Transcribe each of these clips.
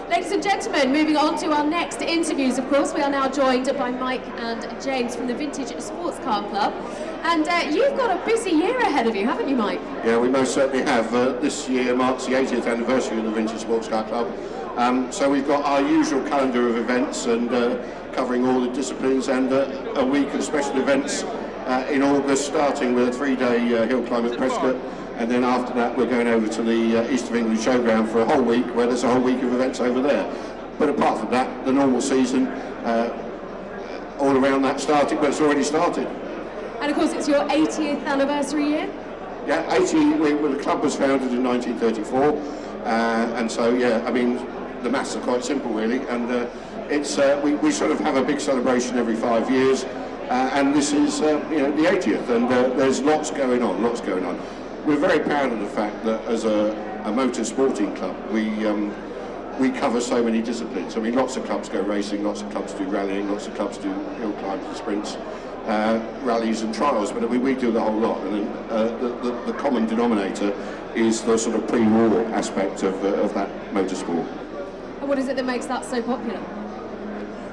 Ladies and gentlemen, moving on to our next interviews, of course, we are now joined by Mike and James from the Vintage Sports Car Club. And you've got a busy year ahead of you, haven't you, Mike? Yeah, we most certainly have. This year marks the 80th anniversary of the Vintage Sports Car Club. So we've got our usual calendar of events and covering all the disciplines, and a week of special events in August, starting with a 3-day hill climb at Prescott. And then after that, we're going over to the East of England Showground for a whole week, where there's a whole week of events over there. But apart from that, the normal season, all around that started, but it's already started. And of course, it's your 80th anniversary year? Yeah, the club was founded in 1934, and so, yeah, I mean, the maths are quite simple, really, and we sort of have a big celebration every 5 years, and this is, the 80th, and there's lots going on. We're very proud of the fact that as a motor sporting club, we cover so many disciplines. I mean, lots of clubs go racing, lots of clubs do rallying, lots of clubs do hill climbs and sprints, rallies and trials, but we do the whole lot. And then, the common denominator is the sort of pre-war aspect of that motorsport. And what is it that makes that so popular?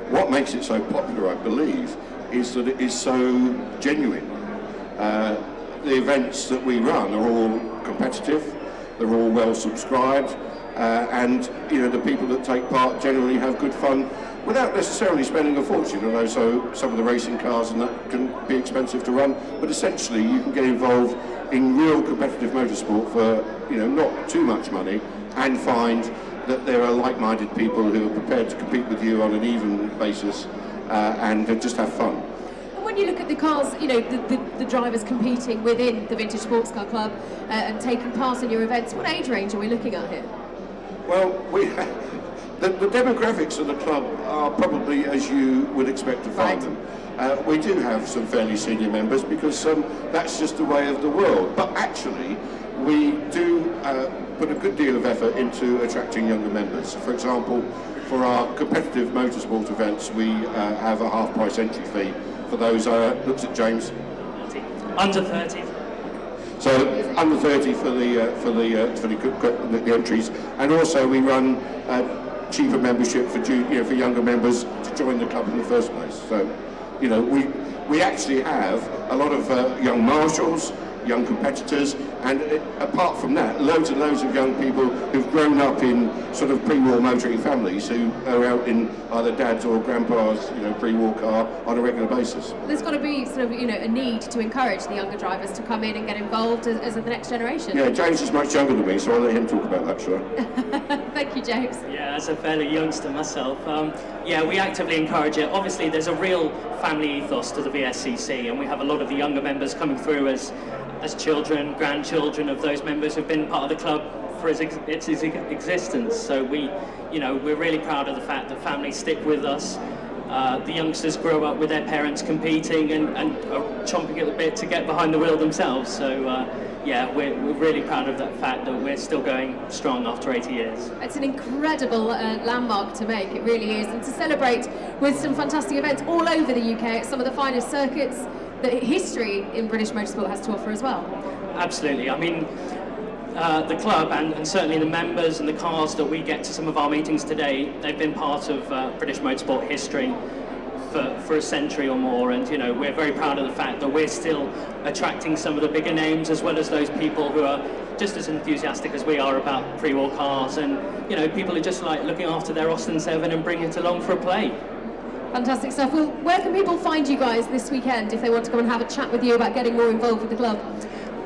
What makes it so popular, I believe, is that it is so genuine. The events that we run are all competitive, they're all well subscribed, and the people that take part generally have good fun without necessarily spending a fortune, although some of the racing cars and that can be expensive to run, but essentially you can get involved in real competitive motorsport for not too much money, and find that there are like-minded people who are prepared to compete with you on an even basis and just have fun. When you look at the cars, the drivers competing within the Vintage Sports Car Club and taking part in your events, what age range are we looking at here? Well, the demographics of the club are probably as you would expect to find them. We do have some fairly senior members because that's just the way of the world. But actually, we do put a good deal of effort into attracting younger members. For example, for our competitive motorsport events, we have a half-price entry fee for those. Looks at James. Under 30. So under 30 for the entries, and also we run cheaper membership for for younger members to join the club in the first place. So we actually have a lot of young marshals, young competitors, and apart from that, loads and loads of young people who've grown up in sort of pre-war motoring families who are out in either dad's or grandpa's pre-war car on a regular basis. There's got to be sort of a need to encourage the younger drivers to come in and get involved as the next generation. Yeah, James is much younger than me, so I'll let him talk about that, shall I? Thank you, James. Yeah, as a fairly youngster myself, yeah, we actively encourage it. Obviously, there's a real family ethos to the VSCC, and we have a lot of the younger members coming through as children, grandchildren of those members who've been part of the club for its existence. So we're really proud of the fact that families stick with us. The youngsters grow up with their parents competing and are chomping at the bit to get behind the wheel themselves. So yeah, we're really proud of that fact that we're still going strong after 80 years. It's an incredible landmark to make, it really is, and to celebrate with some fantastic events all over the UK at some of the finest circuits that history in British motorsport has to offer as well. Absolutely. I mean, the club and certainly the members and the cars that we get to some of our meetings today, they've been part of British motorsport history for a century or more, and we're very proud of the fact that we're still attracting some of the bigger names, as well as those people who are just as enthusiastic as we are about pre-war cars, and people who just like looking after their Austin 7 and bringing it along for a play. Fantastic stuff. Well, where can people find you guys this weekend if they want to come and have a chat with you about getting more involved with the club?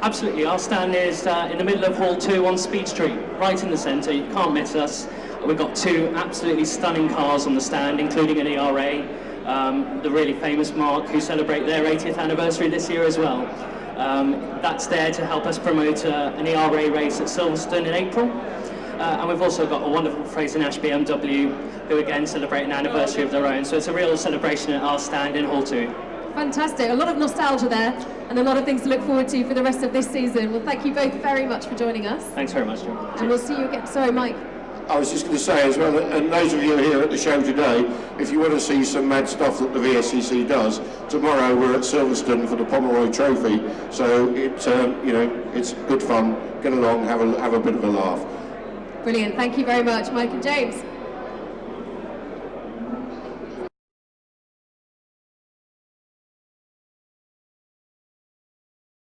Absolutely. Our stand is in the middle of Hall 2 on Speed Street, right in the centre. You can't miss us. We've got two absolutely stunning cars on the stand, including an ERA, the really famous Mark, who celebrate their 80th anniversary this year as well. That's there to help us promote an ERA race at Silverstone in April. And we've also got a wonderful Fraser-Nash BMW, who again celebrate an anniversary of their own. So it's a real celebration at our stand in Hall 2. Fantastic. A lot of nostalgia there, and a lot of things to look forward to for the rest of this season. Well, thank you both very much for joining us. Thanks very much, John. And we'll see you again. Sorry, Mike. I was just going to say as well, and those of you here at the show today, if you want to see some mad stuff that the VSCC does, tomorrow we're at Silverstone for the Pomeroy Trophy, so it's good fun. Get along, have a bit of a laugh. Brilliant. Thank you very much, Mike and James.